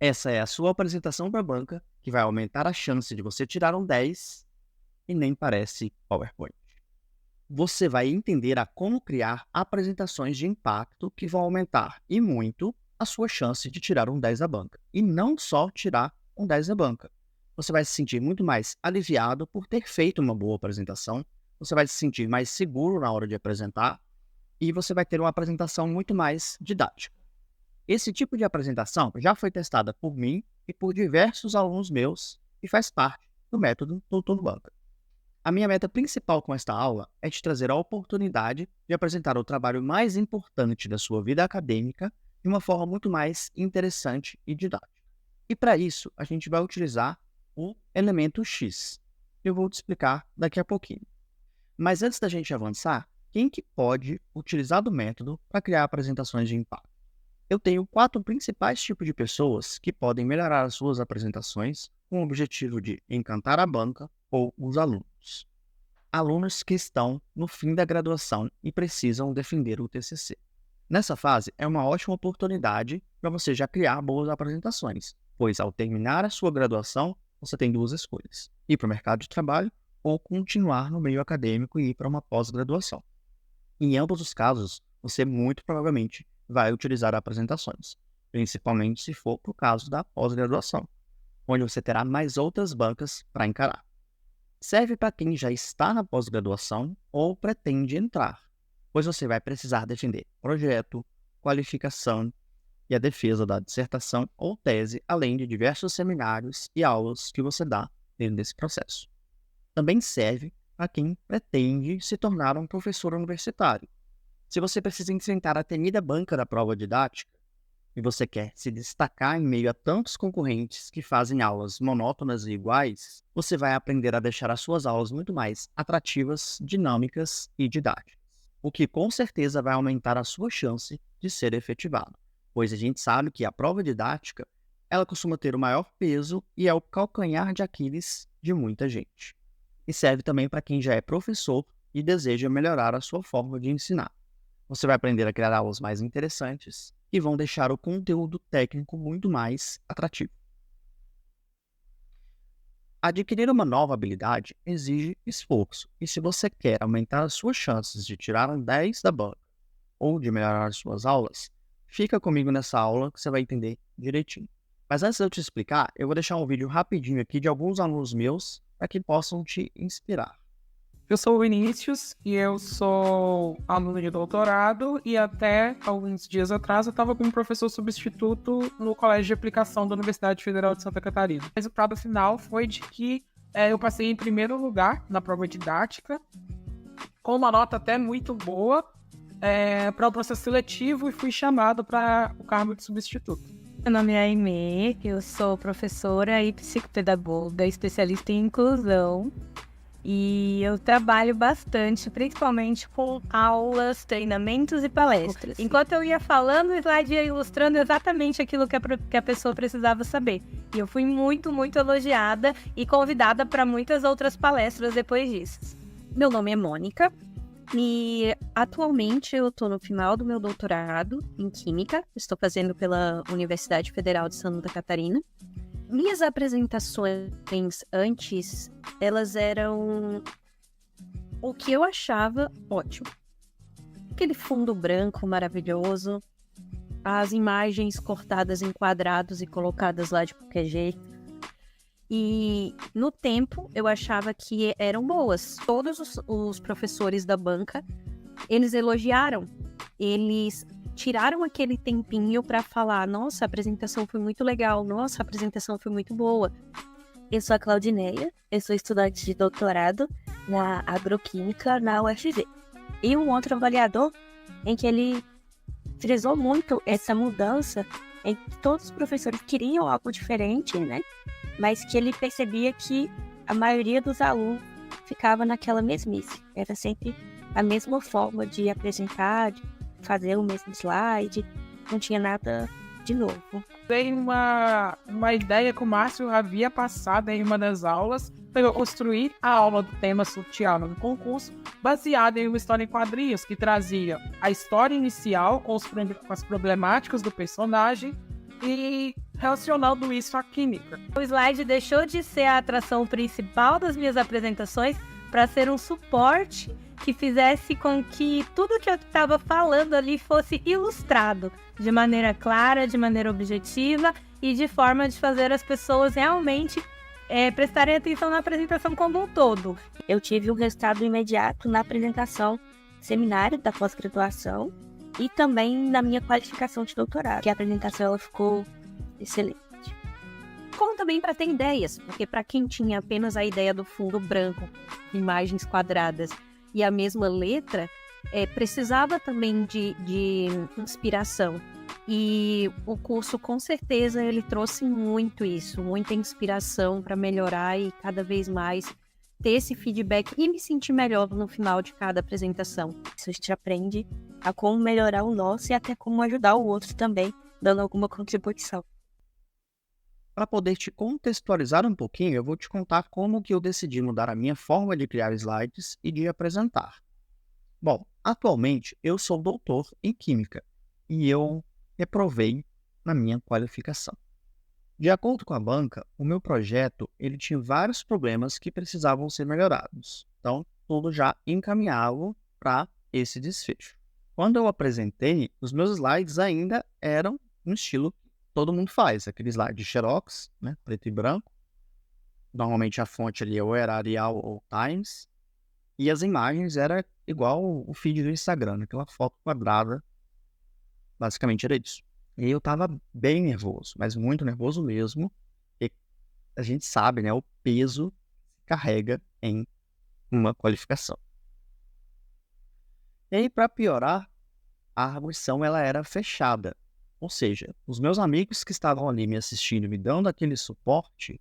Essa é a sua apresentação para a banca, que vai aumentar a chance de você tirar um 10 e nem parece PowerPoint. Você vai entender a como criar apresentações de impacto que vão aumentar, e muito, a sua chance de tirar um 10 da banca. E não só tirar um 10 da banca. Você vai se sentir muito mais aliviado por ter feito uma boa apresentação, você vai se sentir mais seguro na hora de apresentar, e você vai ter uma apresentação muito mais didática. Esse tipo de apresentação já foi testada por mim e por diversos alunos meus e faz parte do método Doutor Banca. A minha meta principal com esta aula é te trazer a oportunidade de apresentar o trabalho mais importante da sua vida acadêmica de uma forma muito mais interessante e didática. E para isso, a gente vai utilizar o elemento X, que eu vou te explicar daqui a pouquinho. Mas antes da gente avançar, quem que pode utilizar do método para criar apresentações de impacto? Eu tenho 4 principais tipos de pessoas que podem melhorar as suas apresentações com o objetivo de encantar a banca ou os alunos. Alunos que estão no fim da graduação e precisam defender o TCC. Nessa fase, é uma ótima oportunidade para você já criar boas apresentações, pois ao terminar a sua graduação, você tem 2 escolhas: ir para o mercado de trabalho ou continuar no meio acadêmico e ir para uma pós-graduação. Em ambos os casos, você muito provavelmente vai utilizar apresentações, principalmente se for para o caso da pós-graduação, onde você terá mais outras bancas para encarar. Serve para quem já está na pós-graduação ou pretende entrar, pois você vai precisar defender projeto, qualificação e a defesa da dissertação ou tese, além de diversos seminários e aulas que você dá dentro desse processo. Também serve para quem pretende se tornar um professor universitário. Se você precisa enfrentar a temida banca da prova didática e você quer se destacar em meio a tantos concorrentes que fazem aulas monótonas e iguais, você vai aprender a deixar as suas aulas muito mais atrativas, dinâmicas e didáticas, o que com certeza vai aumentar a sua chance de ser efetivado, pois a gente sabe que a prova didática ela costuma ter o maior peso e é o calcanhar de Aquiles de muita gente. E serve também para quem já é professor e deseja melhorar a sua forma de ensinar. Você vai aprender a criar aulas mais interessantes e vão deixar o conteúdo técnico muito mais atrativo. Adquirir uma nova habilidade exige esforço, e se você quer aumentar as suas chances de tirar um 10 da banca ou de melhorar as suas aulas, fica comigo nessa aula que você vai entender direitinho. Mas antes de eu te explicar, eu vou deixar um vídeo rapidinho aqui de alguns alunos meus para que possam te inspirar. Eu sou o Vinícius e eu sou aluno de doutorado e até alguns dias atrás eu estava como professor substituto no Colégio de Aplicação da Universidade Federal de Santa Catarina. O resultado final foi de que eu passei em primeiro lugar na prova didática, com uma nota até muito boa para o processo seletivo e fui chamado para o cargo de substituto. Meu nome é Aimee, eu sou professora e psicopedagoga, especialista em inclusão. E eu trabalho bastante, principalmente com aulas, treinamentos e palestras. Enquanto eu ia falando, o slide ia ilustrando exatamente aquilo que a pessoa precisava saber. E eu fui muito, muito elogiada e convidada para muitas outras palestras depois disso. Meu nome é Mônica e atualmente eu estou no final do meu doutorado em Química. Estou fazendo pela Universidade Federal de Santa Catarina. Minhas apresentações antes, elas eram o que eu achava ótimo. Aquele fundo branco maravilhoso, as imagens cortadas em quadrados e colocadas lá de qualquer jeito. E no tempo eu achava que eram boas. Todos os professores da banca, eles elogiaram, eles tiraram aquele tempinho para falar: nossa, a apresentação foi muito legal, nossa, a apresentação foi muito boa. Eu sou a Claudineia, eu sou estudante de doutorado na agroquímica na UFV. E um outro avaliador em que ele frisou muito essa mudança, em que todos os professores queriam algo diferente, né? Mas que ele percebia que a maioria dos alunos ficava naquela mesmice. Era sempre a mesma forma de apresentar, de fazer o mesmo slide, não tinha nada de novo. Tem uma ideia que o Márcio havia passado em uma das aulas, para eu construir a aula do tema Sorteado no concurso, baseada em uma história em quadrinhos, que trazia a história inicial com as problemáticas do personagem e relacionando isso à química. O slide deixou de ser a atração principal das minhas apresentações para ser um suporte que fizesse com que tudo que eu estava falando ali fosse ilustrado de maneira clara, de maneira objetiva e de forma de fazer as pessoas realmente prestarem atenção na apresentação como um todo. Eu tive um resultado imediato na apresentação seminário da pós-graduação e também na minha qualificação de doutorado, que a apresentação ela ficou excelente. Como também para ter ideias, porque para quem tinha apenas a ideia do fundo branco, imagens quadradas e a mesma letra, precisava também de inspiração. E o curso, com certeza, ele trouxe muito isso, muita inspiração para melhorar e cada vez mais ter esse feedback e me sentir melhor no final de cada apresentação. Isso a gente aprende a como melhorar o nosso e até como ajudar o outro também, dando alguma contribuição. Para poder te contextualizar um pouquinho, eu vou te contar como que eu decidi mudar a minha forma de criar slides e de apresentar. Bom, atualmente eu sou doutor em Química e eu reprovei na minha qualificação. De acordo com a banca, o meu projeto ele tinha vários problemas que precisavam ser melhorados. Então, tudo já encaminhava para esse desfecho. Quando eu apresentei, os meus slides ainda eram no estilo que todo mundo faz, aquele slide de Xerox, né, preto e branco. Normalmente a fonte ali ou era Arial ou Times. E as imagens era igual o feed do Instagram, aquela foto quadrada. Basicamente era isso. E eu tava bem nervoso, mas muito nervoso mesmo. E a gente sabe, né, o peso que carrega em uma qualificação. E aí, para piorar, a arguição ela era fechada. Ou seja, os meus amigos que estavam ali me assistindo, me dando aquele suporte,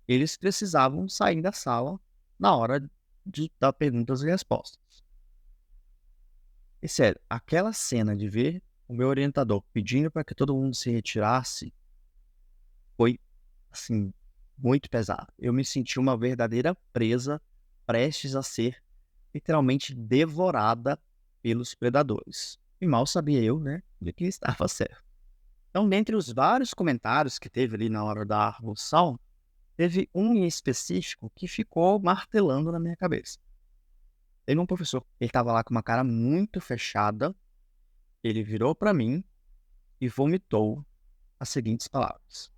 eles precisavam sair da sala na hora de dar perguntas e respostas. E sério, aquela cena de ver o meu orientador pedindo para que todo mundo se retirasse foi, assim, muito pesado. Eu me senti uma verdadeira presa, prestes a ser literalmente devorada pelos predadores. E mal sabia eu, né, de que estava certo. Então, dentre os vários comentários que teve ali na hora da arguição, teve um em específico que ficou martelando na minha cabeça. Teve um professor, ele estava lá com uma cara muito fechada, ele virou para mim e vomitou as seguintes palavras: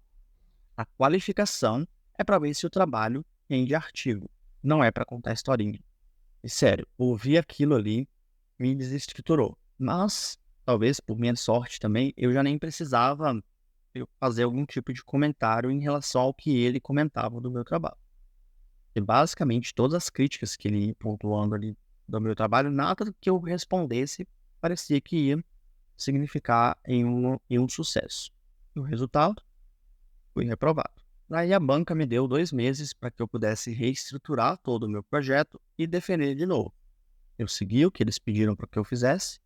a qualificação é para ver se o trabalho rende artigo, não é para contar historinha. E sério, ouvir aquilo ali me desestruturou. Mas, talvez por minha sorte também, eu já nem precisava fazer algum tipo de comentário em relação ao que ele comentava do meu trabalho. E basicamente todas as críticas que ele ia pontuando ali do meu trabalho, nada que eu respondesse parecia que ia significar em um sucesso. E o resultado? Fui reprovado. Aí a banca me deu 2 meses para que eu pudesse reestruturar todo o meu projeto e defender de novo. Eu segui o que eles pediram para que eu fizesse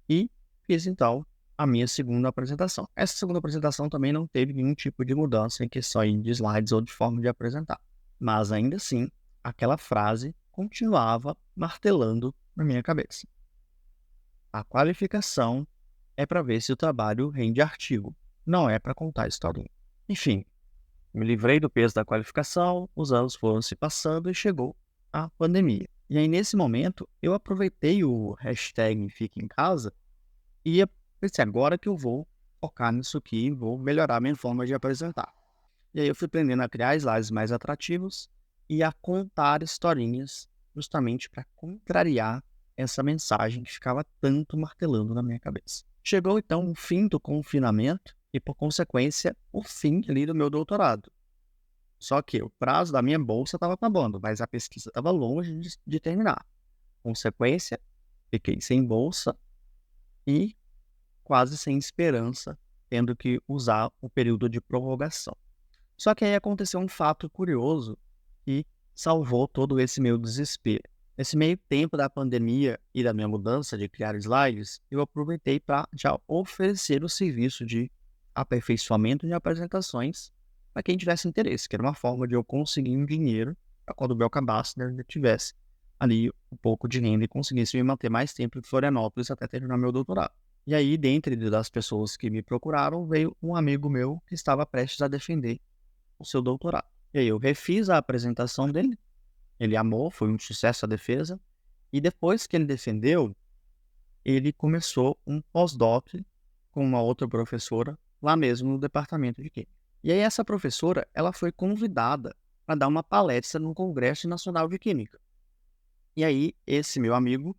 e fiz então a minha segunda apresentação. Essa segunda apresentação também não teve nenhum tipo de mudança em questão de slides ou de forma de apresentar. Mas ainda assim, aquela frase continuava martelando na minha cabeça. A qualificação é para ver se o trabalho rende artigo, não é para contar historinha. Enfim, me livrei do peso da qualificação, os anos foram se passando e chegou a pandemia. E aí, nesse momento, eu aproveitei o hashtag Fique em Casa e pensei, agora que eu vou focar nisso aqui, vou melhorar minha forma de apresentar. E aí eu fui aprendendo a criar slides mais atrativos e a contar historinhas justamente para contrariar essa mensagem que ficava tanto martelando na minha cabeça. Chegou então o fim do confinamento e, por consequência, o fim ali do meu doutorado. Só que o prazo da minha bolsa estava acabando, mas a pesquisa estava longe de terminar. Consequência, fiquei sem bolsa e quase sem esperança, tendo que usar o período de prorrogação. Só que aí aconteceu um fato curioso que salvou todo esse meu desespero. Nesse meio tempo da pandemia e da minha mudança de criar slides, eu aproveitei para já oferecer o serviço de aperfeiçoamento de apresentações para quem tivesse interesse, que era uma forma de eu conseguir um dinheiro para quando o meu cadastro eu tivesse ali um pouco de renda e conseguisse me manter mais tempo em Florianópolis até terminar meu doutorado. E aí, dentre das pessoas que me procuraram, veio um amigo meu que estava prestes a defender o seu doutorado. E aí eu refiz a apresentação dele, ele amou, foi um sucesso a defesa, e depois que ele defendeu, ele começou um pós-doc com uma outra professora, lá mesmo no departamento de Química. E aí essa professora, ela foi convidada para dar uma palestra no Congresso Nacional de Química. E aí esse meu amigo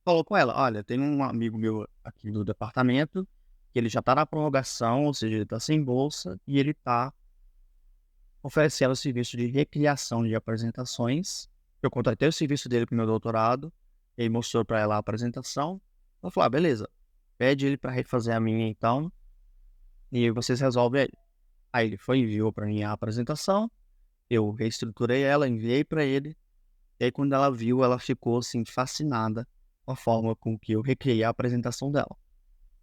falou com ela, olha, tem um amigo meu aqui do departamento, que ele já está na prorrogação, ou seja, ele está sem bolsa, e ele está oferecendo o serviço de recriação de apresentações. Eu contratei o serviço dele para o meu doutorado, ele mostrou para ela a apresentação. Ela falou, beleza, pede ele para refazer a minha então, e vocês resolvem ele. Aí ele foi e enviou para mim a apresentação, eu reestruturei ela, enviei para ele, e aí quando ela viu, ela ficou assim fascinada com a forma com que eu recriei a apresentação dela.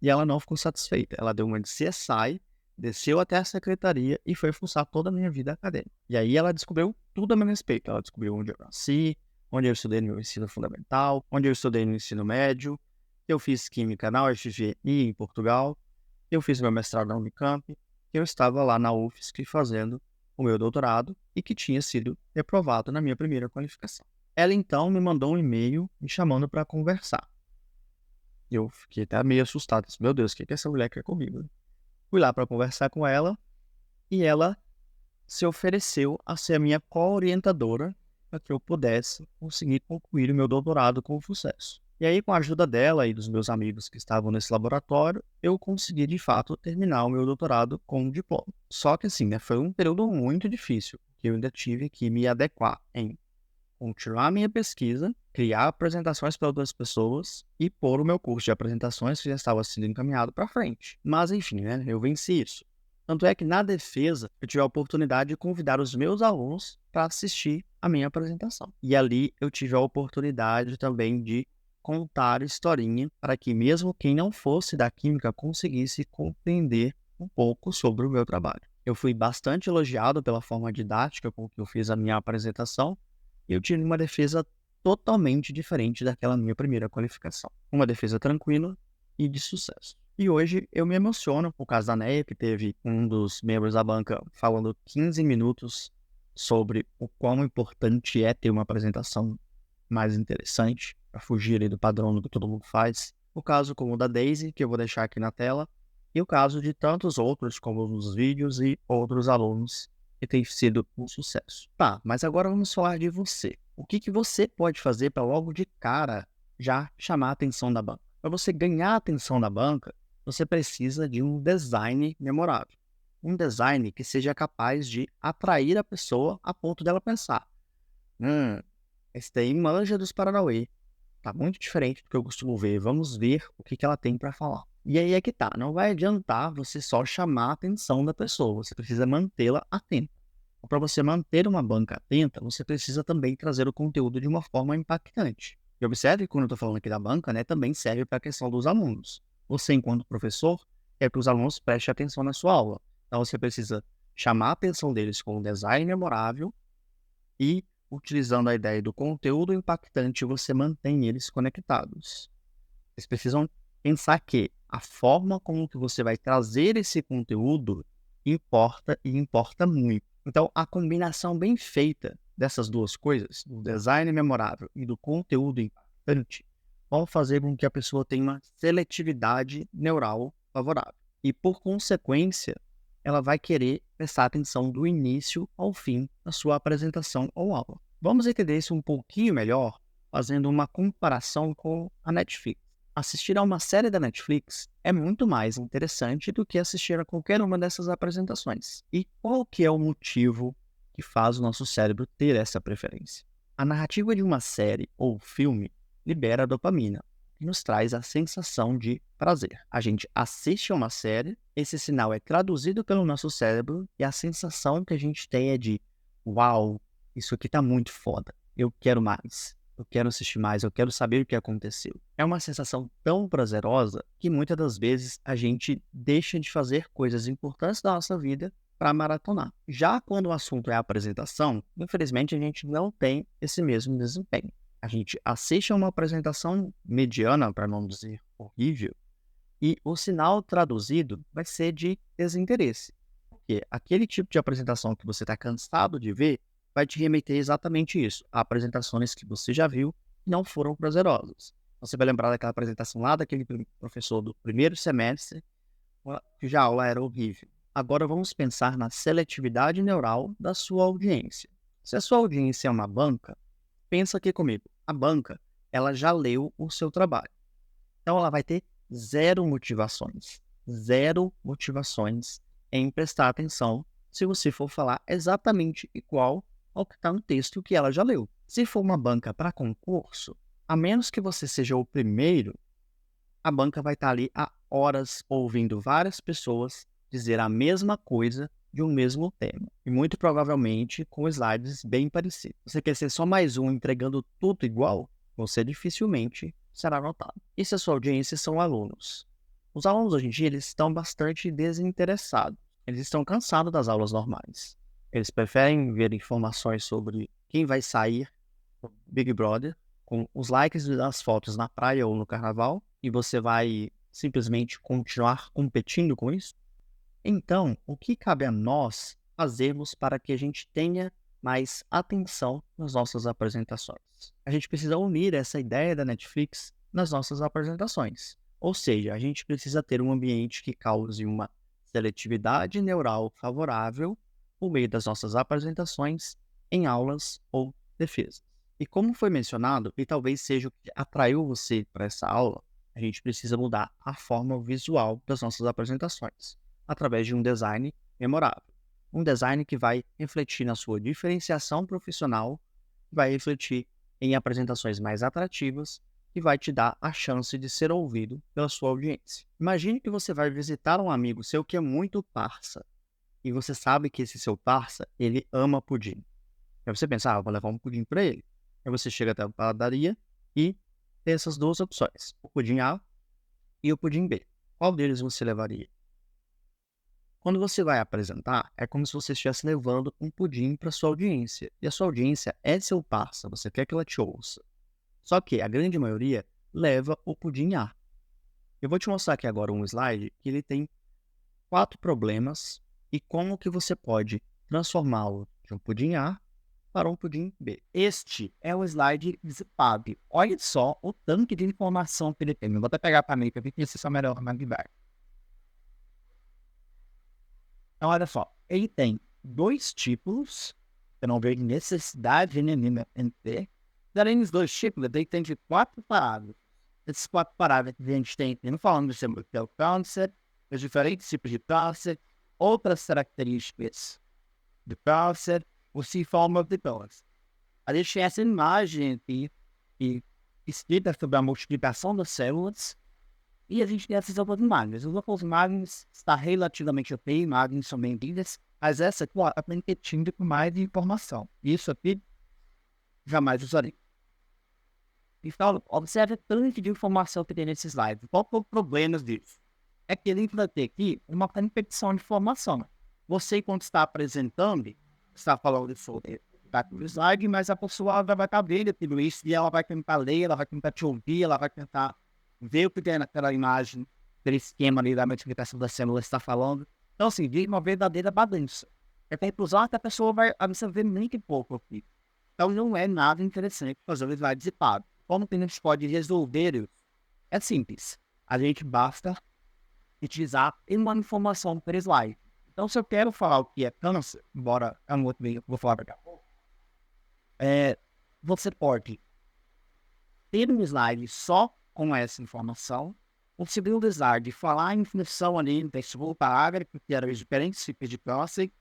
E ela não ficou satisfeita, ela deu uma de CSI, desceu até a secretaria e foi fuçar toda a minha vida acadêmica. E aí ela descobriu tudo a meu respeito, ela descobriu onde eu nasci, onde eu estudei no meu ensino fundamental, onde eu estudei no ensino médio, eu fiz química na UFG e em Portugal, eu fiz meu mestrado na Unicamp, eu estava lá na UFSC fazendo o meu doutorado e que tinha sido reprovado na minha primeira qualificação. Ela então me mandou um e-mail me chamando para conversar. Eu fiquei até meio assustado, disse, meu Deus, o que essa mulher quer comigo? Fui lá para conversar com ela e ela se ofereceu a ser a minha co-orientadora para que eu pudesse conseguir concluir o meu doutorado com sucesso. E aí, com a ajuda dela e dos meus amigos que estavam nesse laboratório, eu consegui, de fato, terminar o meu doutorado com um diploma. Só que, assim, foi um período muito difícil, que eu ainda tive que me adequar em continuar a minha pesquisa, criar apresentações para outras pessoas e pôr o meu curso de apresentações que já estava sendo encaminhado para frente. Mas, enfim, eu venci isso. Tanto é que, na defesa, eu tive a oportunidade de convidar os meus alunos para assistir a minha apresentação. E ali eu tive a oportunidade também de contar historinha para que mesmo quem não fosse da química conseguisse compreender um pouco sobre o meu trabalho. Eu fui bastante elogiado pela forma didática com que eu fiz a minha apresentação e eu tive uma defesa totalmente diferente daquela minha primeira qualificação. Uma defesa tranquila e de sucesso. E hoje eu me emociono por causa da NEA, que teve um dos membros da banca falando 15 minutos sobre o quão importante é ter uma apresentação mais interessante, para fugir ali do padrão do que todo mundo faz. O caso como o da Daisy, que eu vou deixar aqui na tela, e o caso de tantos outros, como os vídeos e outros alunos, que tem sido um sucesso. Tá, mas agora vamos falar de você. O que você pode fazer para logo de cara já chamar a atenção da banca? Para você ganhar a atenção da banca, você precisa de um design memorável. Um design que seja capaz de atrair a pessoa a ponto dela pensar, esse daí manja dos Paranauê. Tá muito diferente do que eu costumo ver. Vamos ver o que ela tem para falar. E aí é que tá. Não vai adiantar você só chamar a atenção da pessoa. Você precisa mantê-la atenta. Para você manter uma banca atenta, você precisa também trazer o conteúdo de uma forma impactante. E observe que quando eu estou falando aqui da banca, também serve para a questão dos alunos. Você, enquanto professor, quer que os alunos prestem atenção na sua aula. Então você precisa chamar a atenção deles com um design memorável e, utilizando a ideia do conteúdo impactante, você mantém eles conectados. Vocês precisam pensar que a forma como que você vai trazer esse conteúdo importa e importa muito. Então, a combinação bem feita dessas duas coisas, do design memorável e do conteúdo impactante, vão fazer com que a pessoa tenha uma seletividade neural favorável. E, por consequência, ela vai querer prestar atenção do início ao fim da sua apresentação ou aula. Vamos entender isso um pouquinho melhor fazendo uma comparação com a Netflix. Assistir a uma série da Netflix é muito mais interessante do que assistir a qualquer uma dessas apresentações. E qual que é o motivo que faz o nosso cérebro ter essa preferência? A narrativa de uma série ou filme libera dopamina, que nos traz a sensação de prazer. A gente assiste a uma série, esse sinal é traduzido pelo nosso cérebro e a sensação que a gente tem é de uau, isso aqui tá muito foda, eu quero mais. Eu quero assistir mais, eu quero saber o que aconteceu. É uma sensação tão prazerosa que muitas das vezes a gente deixa de fazer coisas importantes da nossa vida para maratonar. Já quando o assunto é a apresentação, infelizmente a gente não tem esse mesmo desempenho. A gente assiste a uma apresentação mediana, para não dizer horrível, E o sinal traduzido vai ser de desinteresse. Porque aquele tipo de apresentação que você está cansado de ver vai te remeter exatamente isso, a apresentações que você já viu e não foram prazerosas. Você vai lembrar daquela apresentação lá daquele professor do primeiro semestre, cuja aula era horrível. Agora vamos pensar na seletividade neural da sua audiência. Se a sua audiência é uma banca, pensa aqui comigo. A banca, ela já leu o seu trabalho. Então ela vai ter zero motivações em prestar atenção se você for falar exatamente igual ao que está no texto que ela já leu. Se for uma banca para concurso, a menos que você seja o primeiro, a banca vai estar ali há horas ouvindo várias pessoas dizer a mesma coisa de um mesmo tema. E muito provavelmente com slides bem parecidos. Você quer ser só mais um entregando tudo igual? Você dificilmente será notado. E se a sua audiência são alunos? Os alunos hoje em dia eles estão bastante desinteressados. Eles estão cansados das aulas normais. Eles preferem ver informações sobre quem vai sair do Big Brother, com os likes das fotos na praia ou no carnaval, e você vai simplesmente continuar competindo com isso? Então, o que cabe a nós fazermos para que a gente tenha mais atenção nas nossas apresentações? A gente precisa unir essa ideia da Netflix nas nossas apresentações. Ou seja, a gente precisa ter um ambiente que cause uma seletividade neural favorável por meio das nossas apresentações em aulas ou defesas. E como foi mencionado, e talvez seja o que atraiu você para essa aula, a gente precisa mudar a forma visual das nossas apresentações, através de um design memorável. Um design que vai refletir na sua diferenciação profissional, vai refletir em apresentações mais atrativas e vai te dar a chance de ser ouvido pela sua audiência. Imagine que você vai visitar um amigo seu que é muito parça, e você sabe que esse seu parça, ele ama pudim. Aí você pensa, vou levar um pudim para ele. Aí você chega até a padaria e tem essas duas opções, o pudim A e o pudim B. Qual deles você levaria? Quando você vai apresentar, é como se você estivesse levando um pudim para sua audiência. E a sua audiência é seu parça, você quer que ela te ouça. Só que a grande maioria leva o pudim A. Eu vou te mostrar aqui agora um slide que ele tem 4 problemas e como que você pode transformá-lo de um pudim A para um pudim B. Este é o slide zipado. Olha só o tanque de informação que ele tem. Eu vou até pegar para mim para ver se isso é melhor na verdade. Então, olha só, ele tem 2 títulos, eu não vejo necessidade nenhuma em ter. Além dos 2 títulos, ele tem de 4 parágrafos. Esses 4 parágrafos a gente tem, não falando sobre o câncer, os diferentes tipos de câncer, outras características do câncer, o forma de câncer. A gente tem essa imagem aqui, que explica sobre a multiplicação das células, e a gente tem essas outras imagens. As outras imagens estão relativamente ok, imagens são bem-vindas, mas essa aqui está repetindo com mais informação. Isso aqui jamais usarei. Então, observe o tanto de informação que tem nesse slide. Qual é o problema disso? É que ele vai ter aqui uma repetição de informação. Você, quando está apresentando, está falando sobre o slide, mas a pessoa vai estar vendo tudo isso e ela vai tentar ler, ela vai tentar te ouvir, ela vai tentar ver o que tem naquela imagem, aquele esquema ali da multiplicação das células está falando. Então, assim, vira uma verdadeira bagunça. É para inclusão que a pessoa vai absorver muito pouco aqui. Então, não é nada interessante fazer o slide zipado. Como que a gente pode resolver isso? É simples. A gente basta utilizar uma informação por slide. Então, se eu quero falar o que é câncer, embora eu não vou falar daqui a pouco, você pode ter um slide só com essa informação, o segundo slide falar em função ali do segundo parágrafo, que eram os diferentes tipos de câncer,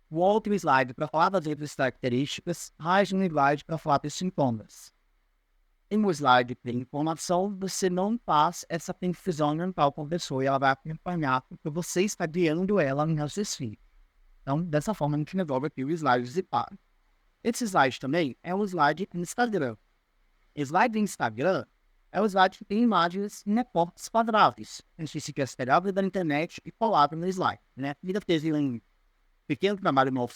o outro slide para falar das outras características, mais um slide para falar dos sintomas. Em um slide de informação, você não faz essa confusão mental com a pessoa e ela vai acompanhar porque você está guiando ela no raciocínio. Então, dessa forma, a gente resolve aqui o slide zipado. Esse slide também é um slide no Instagram. Slide no Instagram é um slide que tem imagens em recortes quadrados. A gente se quer esperar da internet e colado no slide. Né? Ele fez um pequeno trabalho novo,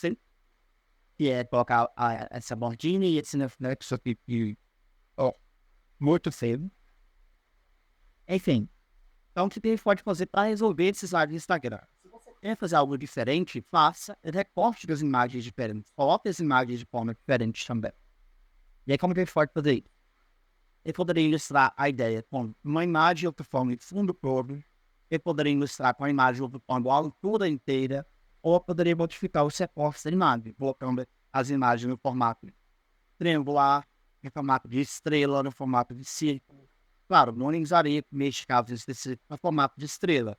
que é colocar essa bordinha e esse nexo aqui muito feio. Enfim, Então, o que você pode fazer para resolver esse slide do Instagram? Se você quer fazer algo diferente, faça recorte das imagens diferentes. Coloque as imagens de forma diferente também. E aí, como que a gente pode fazer isso? Eu poderia ilustrar a ideia com uma imagem ocupando fundo todo. Eu poderia ilustrar com a imagem ocupando a altura inteira. Ou eu poderia modificar os recortes da imagem, colocando as imagens no formato triangular, no formato de estrela, no formato de círculo. Claro, não usaria, neste caso específico, no formato de estrela.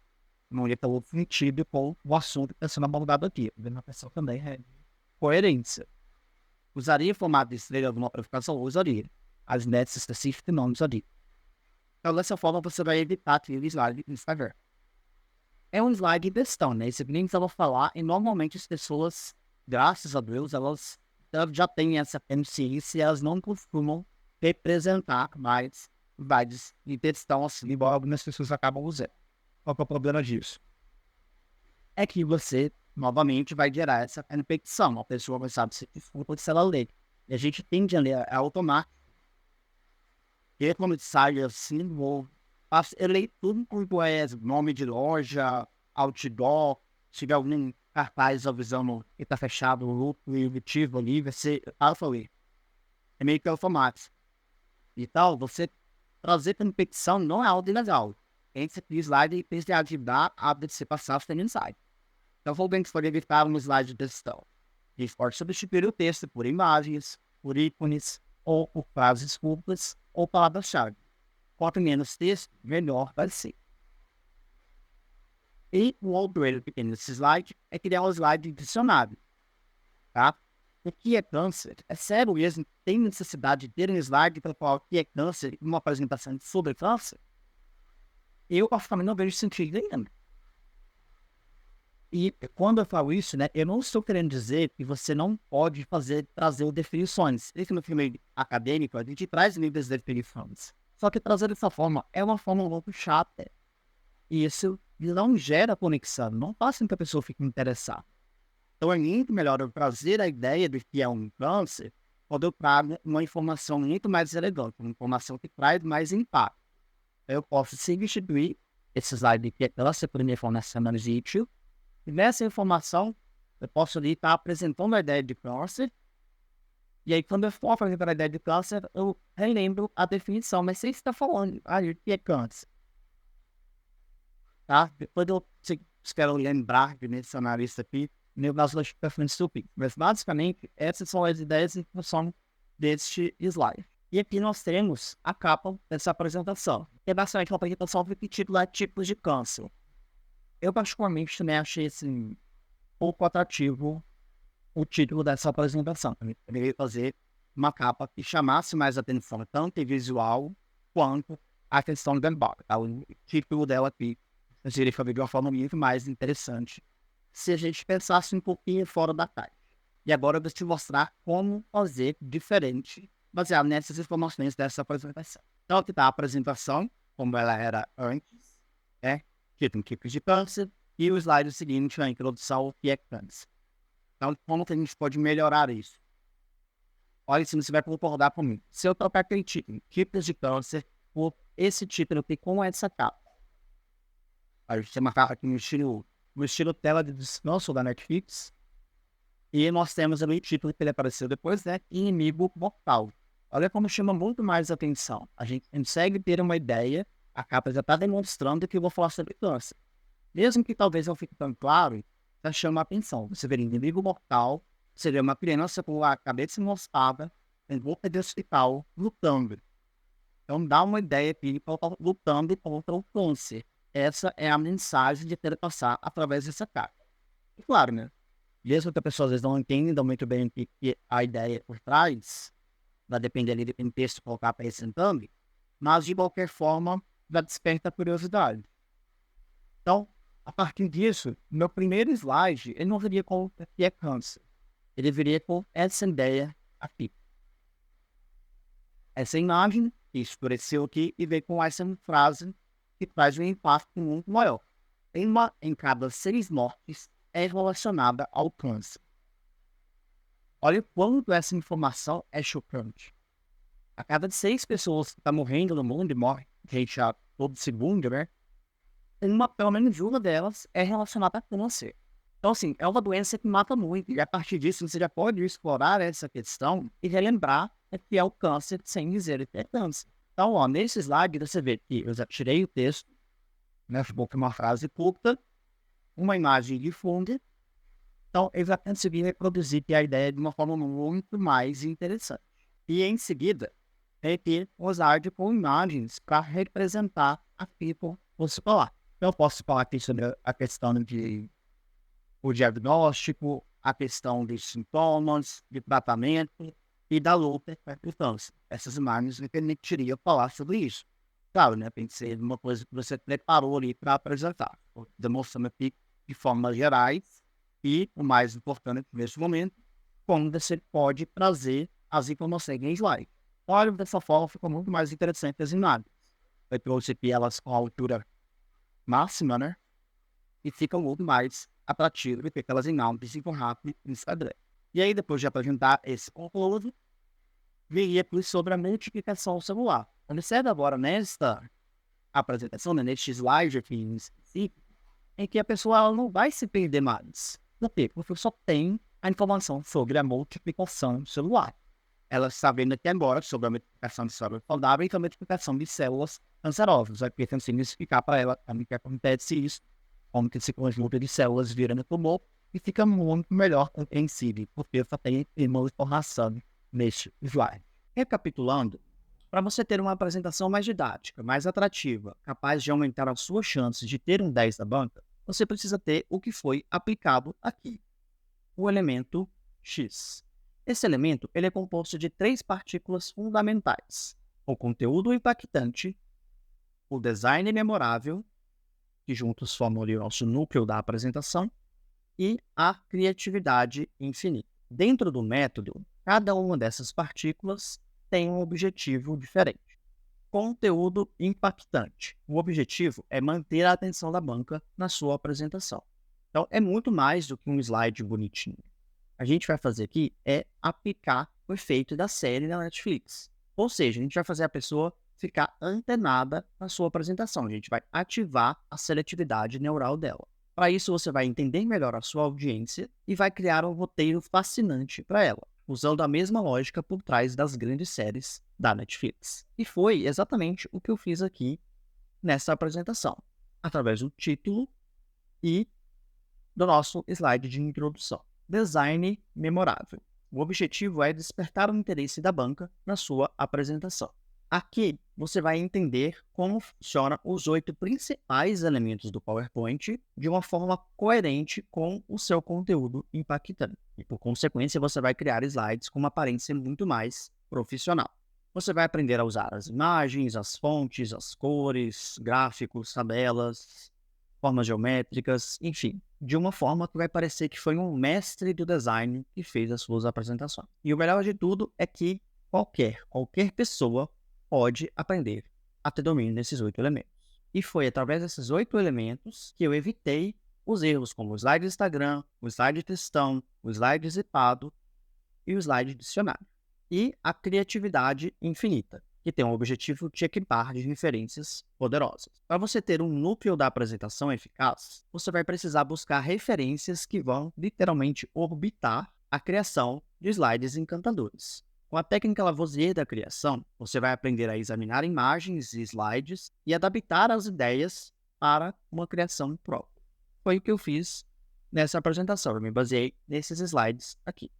Não ia ter outro sentido com o assunto que está sendo abordado aqui. A pessoa também é coerência. Usaria o formato de estrela de uma aplicação? Usaria. As netas específicas não usaria. Então, dessa forma, você vai evitar ter slide no Instagram. É um slide em questão, né? Esse nem eu vou falar, e normalmente as pessoas, graças a Deus, elas já têm essa consciência e elas não costumam representar mais slides em questão, assim, igual algumas pessoas acabam usando. Qual que é o problema disso? É que você, novamente, vai gerar essa repetição. A pessoa vai saber se ela lê. E a gente tende a ler automático. E como sai assim, eu leio tudo por nome de loja, outdoor, se tiver algum cartaz avisando que está fechado, o lucro e o motivo ali, vai ser alfa-ler. É meio que automático. Então, você trazer competição não é algo legal. Esse slide precisa ajudar a você passar os insight. Então, vou bem que for evitar um slide de textão. E pode substituir o texto por imagens, por ícones, ou por frases curtas, ou palavras-chave. Quanto menos texto, melhor vai ser. E o outro erro pequeno desse slide é criar um slide dicionário. Tá? O que é câncer? É sério mesmo? Tem necessidade de ter um slide para falar o que é câncer e uma apresentação sobre câncer? Eu, particularmente, não vejo sentido nenhum. E quando eu falo isso, né, eu não estou querendo dizer que você não pode trazer definições. Esse no filme acadêmico, a gente traz livros de definições. Só que trazer dessa forma é uma forma um pouco chata. E isso não gera conexão, não faz com que a pessoa fique interessada. Então é muito melhor eu trazer a ideia de que é um câncer quando eu trago uma informação muito mais relevante, uma informação que traz mais impacto. Eu posso substituir esse slide que é câncer por uma informação menos útil. E nessa informação, eu posso ali estar apresentando a ideia de câncer. E aí, quando eu for apresentar a ideia de câncer, eu relembro a definição. Mas você está falando, o que é câncer? Tá? Depois eu espero lembrar de mencionar isso aqui, no caso das referências estúpidas. Mas, basicamente, essas são as ideias em função deste slide. E aqui nós temos a capa dessa apresentação. Que é basicamente uma apresentação que titula tipos de câncer. Eu, particularmente, também achei assim, pouco atrativo o título dessa apresentação. Eu queria fazer uma capa que chamasse mais atenção, tanto em visual quanto a questão verbal. Tá? O título dela aqui eu seria fazer de uma forma muito mais interessante se a gente pensasse um pouquinho fora da caixa. E agora eu vou te mostrar como fazer diferente, baseado nessas informações dessa apresentação. Então, aqui está a apresentação, como ela era antes, que tem tipos de câncer, e o slide seguinte, a introdução ao que é câncer. Então, como que a gente pode melhorar isso? Olha, se você vai concordar comigo. Se eu trocar aquele título, tipos de câncer, por esse título aqui com essa capa. A gente tem uma capa aqui no estilo tela de descanso da Netflix. E nós temos ali o título que ele apareceu depois, né? Inimigo Mortal. Olha como chama muito mais atenção. A gente consegue ter uma ideia. A capa já está demonstrando que eu vou falar sobre câncer. Mesmo que talvez não fique tão claro, já chama a atenção. Você vê inimigo mortal, você vê uma criança com a cabeça moscada, em roupa de hospital, lutando. Então dá uma ideia que ele está lutando contra o câncer. Essa é a mensagem de ter passar através dessa capa. E claro, né? Mesmo que a pessoa às vezes não entenda muito bem o que a ideia por trás, vai depender ali do texto que colocar apresentando, mas de qualquer forma, já desperta a curiosidade. Então, a partir disso, meu primeiro slide, ele não viria com o que é câncer. Ele viria com essa ideia aqui. Essa imagem que escureceu aqui e veio com essa frase que traz um impacto muito maior. Uma em cada 6 mortes é relacionada ao câncer. Olha o quanto essa informação é chocante. A cada 6 pessoas que estão morrendo no mundo, e morre gente a todo segundo, né? pelo menos uma delas é relacionada a câncer. Então, assim, é uma doença que mata muito. E a partir disso, você já pode explorar essa questão e relembrar o que é o câncer sem dizer que é câncer. Então, ó, nesse slide você vê que eu já tirei o texto, né? Ficou com uma frase curta, uma imagem de fundo. Então, eu já consegui reproduzir a ideia de uma forma muito mais interessante. E em seguida, ter um slide com imagens para representar aquilo que você falar. Eu posso falar aqui sobre a questão de o diagnóstico, a questão dos sintomas, de tratamento e da luta contra o câncer. Essas imagens me permitiriam falar sobre isso. Claro, né? Tem que ser uma coisa que você preparou ali para apresentar. Demonstrando aqui de formas gerais e, o mais importante nesse momento, como você pode trazer as informações em slide. Olha, dessa forma ficou muito mais interessante as imagens. Eu trouxe aqui elas com a altura máxima, né? E fica muito mais atrativo do que aquelas imagens ficam rápido no Instagram. E aí, depois de apresentar esse conteúdo, viria sobre a multiplicação celular. Observe agora nesta apresentação, né, neste slide aqui em específico, em que a pessoa ela não vai se perder mais. Por quê? Porque só tem a informação sobre a multiplicação celular. Ela está vendo aqui agora sobre a multiplicação de células saudáveis e a multiplicação de células cancerosas. Vai ter que explicar para ela como que acontece isso, como que esse conjunto de células vira no tumor, e fica muito melhor compreensível, porque só tem uma informação neste slide. Recapitulando, para você ter uma apresentação mais didática, mais atrativa, capaz de aumentar as suas chances de ter um 10 da banca, você precisa ter o que foi aplicado aqui, o elemento X. Esse elemento ele é composto de 3 partículas fundamentais: o conteúdo impactante, o design memorável, que juntos formam ali o nosso núcleo da apresentação, e a criatividade infinita. Dentro do método, cada uma dessas partículas tem um objetivo diferente. Conteúdo impactante. O objetivo é manter a atenção da banca na sua apresentação. Então, é muito mais do que um slide bonitinho. A gente vai fazer aqui é aplicar o efeito da série da Netflix. Ou seja, a gente vai fazer a pessoa ficar antenada na sua apresentação. A gente vai ativar a seletividade neural dela. Para isso, você vai entender melhor a sua audiência e vai criar um roteiro fascinante para ela, usando a mesma lógica por trás das grandes séries da Netflix. E foi exatamente o que eu fiz aqui nessa apresentação, através do título e do nosso slide de introdução. Design memorável. O objetivo é despertar o interesse da banca na sua apresentação. Aqui você vai entender como funcionam os 8 principais elementos do PowerPoint de uma forma coerente com o seu conteúdo impactante. E, por consequência, você vai criar slides com uma aparência muito mais profissional. Você vai aprender a usar as imagens, as fontes, as cores, gráficos, tabelas, formas geométricas, enfim, de uma forma que vai parecer que foi um mestre do design que fez as suas apresentações. E o melhor de tudo é que qualquer pessoa pode aprender a ter domínio desses 8 elementos. E foi através desses 8 elementos que eu evitei os erros como o slide de Instagram, o slide de textão, o slide zipado e o slide de dicionário. E a criatividade infinita, que tem o objetivo de equipar de referências poderosas. Para você ter um núcleo da apresentação eficaz, você vai precisar buscar referências que vão literalmente orbitar a criação de slides encantadores. Com a técnica Lavoisier da criação, você vai aprender a examinar imagens e slides e adaptar as ideias para uma criação própria. Foi o que eu fiz nessa apresentação, eu me baseei nesses slides aqui.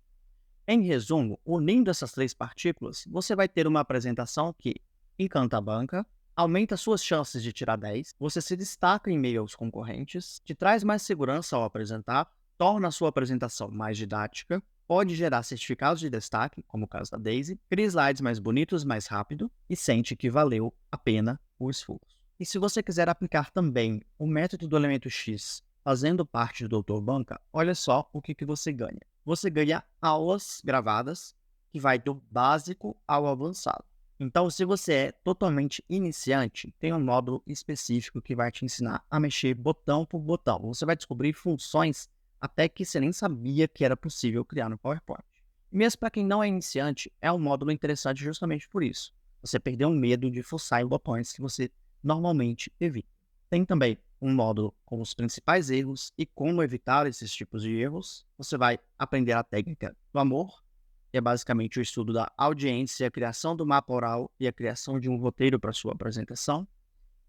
Em resumo, unindo essas 3 partículas, você vai ter uma apresentação que encanta a banca, aumenta suas chances de tirar 10, você se destaca em meio aos concorrentes, te traz mais segurança ao apresentar, torna a sua apresentação mais didática, pode gerar certificados de destaque, como o caso da Daisy, cria slides mais bonitos mais rápido e sente que valeu a pena o esforço. E se você quiser aplicar também o método do elemento X fazendo parte do Doutor Banca, olha só o que você ganha. Você ganha aulas gravadas que vai do básico ao avançado. Então, se você é totalmente iniciante, tem um módulo específico que vai te ensinar a mexer botão por botão. Você vai descobrir funções até que você nem sabia que era possível criar no PowerPoint. Mesmo para quem não é iniciante, é um módulo interessante justamente por isso. Você perdeu o medo de fuçar em botões que você normalmente evita. Tem também um módulo com os principais erros e como evitar esses tipos de erros. Você vai aprender a técnica do amor, que é basicamente o estudo da audiência, a criação do mapa oral e a criação de um roteiro para sua apresentação.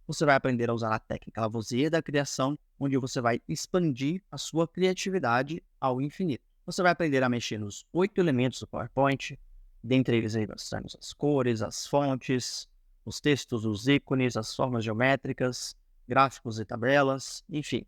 Você vai aprender a usar a técnica Lavoisier da criação, onde você vai expandir a sua criatividade ao infinito. Você vai aprender a mexer nos 8 elementos do PowerPoint, dentre eles aí nós temos as cores, as fontes, os textos, os ícones, as formas geométricas, gráficos e tabelas, enfim.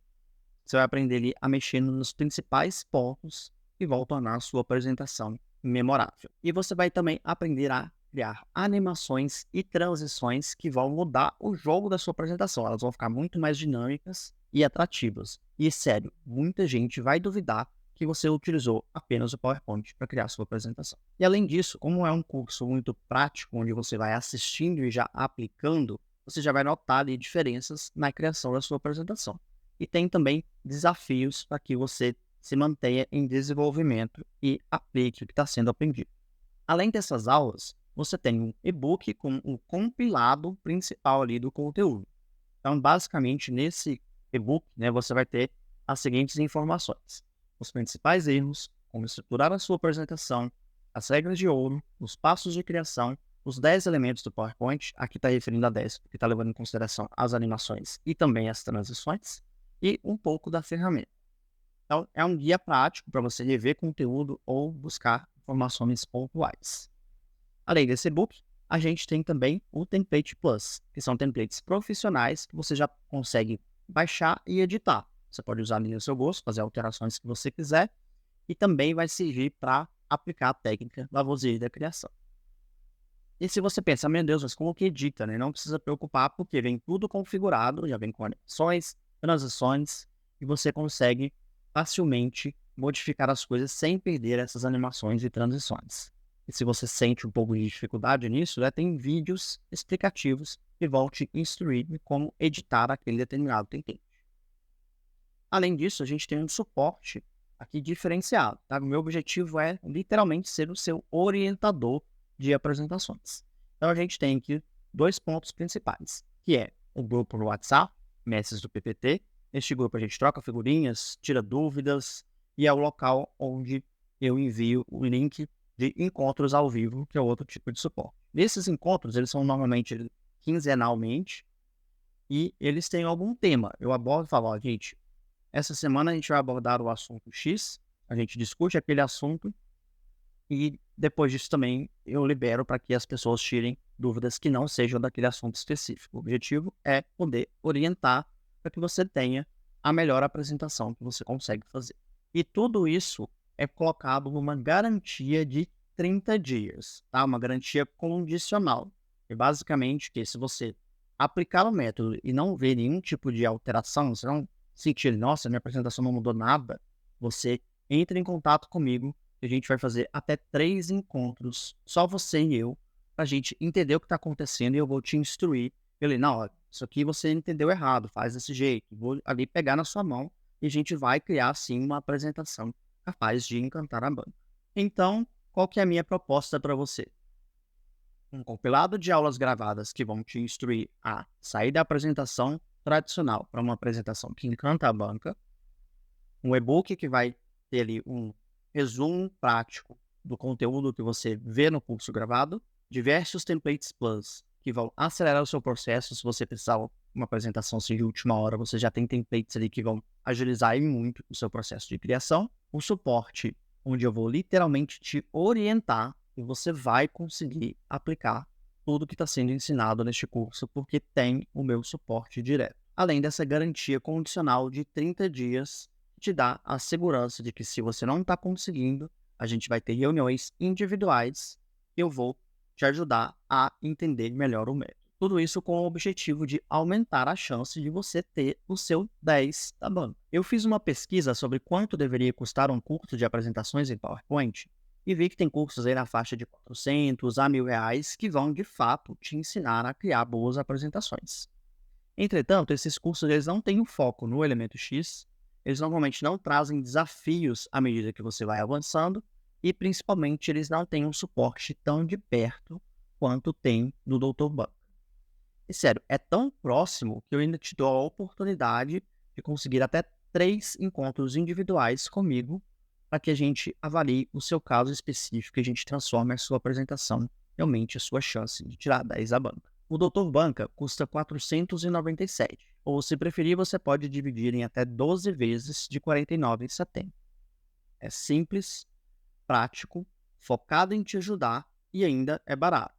Você vai aprender ali a mexer nos principais pontos que vão tornar a sua apresentação memorável. E você vai também aprender a criar animações e transições que vão mudar o jogo da sua apresentação. Elas vão ficar muito mais dinâmicas e atrativas. E sério, muita gente vai duvidar que você utilizou apenas o PowerPoint para criar sua apresentação. E além disso, como é um curso muito prático, onde você vai assistindo e já aplicando, você já vai notar ali diferenças na criação da sua apresentação. E tem também desafios para que você se mantenha em desenvolvimento e aplique o que está sendo aprendido. Além dessas aulas, você tem um e-book com o compilado principal ali do conteúdo. Então, basicamente, nesse e-book, você vai ter as seguintes informações: os principais erros, como estruturar a sua apresentação, as regras de ouro, os passos de criação, os 10 elementos do PowerPoint, aqui está referindo a 10, porque está levando em consideração as animações e também as transições, e um pouco da ferramenta. Então, é um guia prático para você rever conteúdo ou buscar informações pontuais. Além desse e-book, a gente tem também o Template Plus, que são templates profissionais que você já consegue baixar e editar. Você pode usar ali no seu gosto, fazer alterações que você quiser, e também vai servir para aplicar a técnica Lavoisier da criação. E se você pensa, meu Deus, mas como que edita, né? Não precisa preocupar, porque vem tudo configurado, já vem com animações, transições, e você consegue facilmente modificar as coisas sem perder essas animações e transições. E se você sente um pouco de dificuldade nisso, tem vídeos explicativos que vão te instruir em como editar aquele determinado template. Além disso, a gente tem um suporte aqui diferenciado. Tá? O meu objetivo é literalmente ser o seu orientador de apresentações. Então a gente tem aqui 2 pontos principais, que é o grupo no WhatsApp, Mestres do PPT. Neste grupo a gente troca figurinhas, tira dúvidas, e é o local onde eu envio o link de encontros ao vivo, que é outro tipo de suporte. Nesses encontros, eles são normalmente quinzenalmente, e eles têm algum tema. Eu abordo e falo, gente, essa semana a gente vai abordar o assunto X, a gente discute aquele assunto, e depois disso também eu libero para que as pessoas tirem dúvidas que não sejam daquele assunto específico. O objetivo é poder orientar para que você tenha a melhor apresentação que você consegue fazer. E tudo isso é colocado numa garantia de 30 dias, tá? Uma garantia condicional. E basicamente que se você aplicar o método e não ver nenhum tipo de alteração, você não sentir, nossa, minha apresentação não mudou nada, você entra em contato comigo e a gente vai fazer até 3 encontros, só você e eu, para a gente entender o que está acontecendo, e eu vou te instruir. Não, isso aqui você entendeu errado, faz desse jeito. Vou ali pegar na sua mão e a gente vai criar, sim, uma apresentação capaz de encantar a banca. Então, qual que é a minha proposta para você? Um compilado de aulas gravadas que vão te instruir a sair da apresentação tradicional para uma apresentação que encanta a banca. Um e-book que vai ter ali um resumo prático do conteúdo que você vê no curso gravado. Diversos templates plus que vão acelerar o seu processo. Se você precisar de uma apresentação de última hora, você já tem templates ali que vão agilizar e muito o seu processo de criação. Um suporte onde eu vou literalmente te orientar e você vai conseguir aplicar tudo que está sendo ensinado neste curso, porque tem o meu suporte direto. Além dessa garantia condicional de 30 dias, que te dá a segurança de que se você não está conseguindo, a gente vai ter reuniões individuais e eu vou te ajudar a entender melhor o método. Tudo isso com o objetivo de aumentar a chance de você ter o seu 10 da banca. Eu fiz uma pesquisa sobre quanto deveria custar um curso de apresentações em PowerPoint e vi que tem cursos aí na faixa de 400 a R$1.000 que vão, de fato, te ensinar a criar boas apresentações. Entretanto, esses cursos eles não têm um foco no elemento X, eles normalmente não trazem desafios à medida que você vai avançando e, principalmente, eles não têm um suporte tão de perto quanto tem no Dr. Banca. E sério, é tão próximo que eu ainda te dou a oportunidade de conseguir até 3 encontros individuais comigo para que a gente avalie o seu caso específico e a gente transforme a sua apresentação, realmente a sua chance de tirar 10 da banca. O Doutor Banca custa R$ 497, ou se preferir, você pode dividir em até 12 vezes de R$ 49,70. É simples, prático, focado em te ajudar e ainda é barato.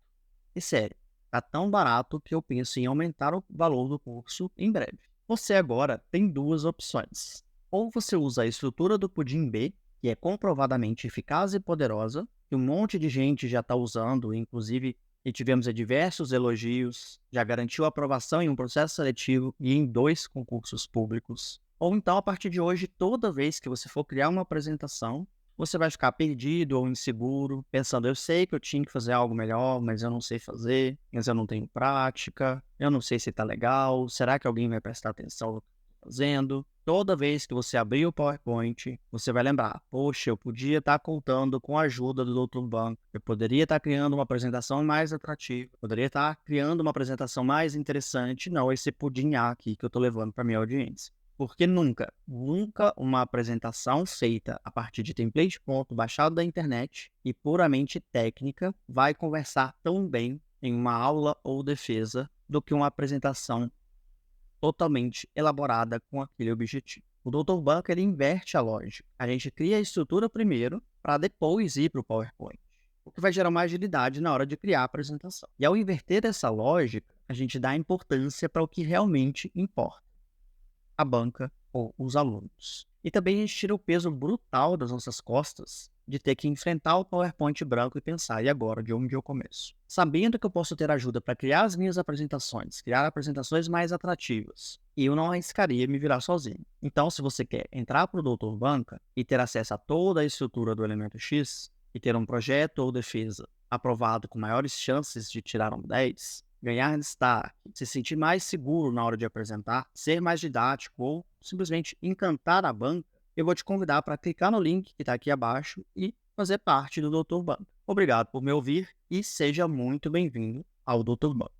E sério, tá tão barato que eu penso em aumentar o valor do curso em breve. Você agora tem 2 opções. Ou você usa a estrutura do Pudim B, que é comprovadamente eficaz e poderosa, que um monte de gente já está usando, inclusive e tivemos diversos elogios, já garantiu aprovação em um processo seletivo e em 2 concursos públicos. Ou então, a partir de hoje, toda vez que você for criar uma apresentação, você vai ficar perdido ou inseguro, pensando, eu sei que eu tinha que fazer algo melhor, mas eu não sei fazer, mas eu não tenho prática, eu não sei se está legal, será que alguém vai prestar atenção no que eu estou fazendo? Toda vez que você abrir o PowerPoint, você vai lembrar, poxa, eu podia estar contando com a ajuda do Dr. Banca, eu poderia estar criando uma apresentação mais atrativa, poderia estar criando uma apresentação mais interessante, não esse pudim aqui que eu estou levando para minha audiência. Porque nunca uma apresentação feita a partir de template pronto, baixado da internet e puramente técnica vai conversar tão bem em uma aula ou defesa do que uma apresentação totalmente elaborada com aquele objetivo. O Dr. Banca, ele inverte a lógica. A gente cria a estrutura primeiro para depois ir para o PowerPoint, o que vai gerar uma agilidade na hora de criar a apresentação. E ao inverter essa lógica, a gente dá importância para o que realmente importa. A banca ou os alunos. E também a gente tira o peso brutal das nossas costas de ter que enfrentar o PowerPoint branco e pensar, e agora, de onde eu começo? Sabendo que eu posso ter ajuda para criar as minhas apresentações, criar apresentações mais atrativas, e eu não arriscaria me virar sozinho. Então, se você quer entrar para o Dr. Banca e ter acesso a toda a estrutura do Elemento X, e ter um projeto ou defesa aprovado com maiores chances de tirar um 10, ganhar destaque, se sentir mais seguro na hora de apresentar, ser mais didático ou simplesmente encantar a banca, eu vou te convidar para clicar no link que está aqui abaixo e fazer parte do Dr. Banca. Obrigado por me ouvir e seja muito bem-vindo ao Dr. Banca.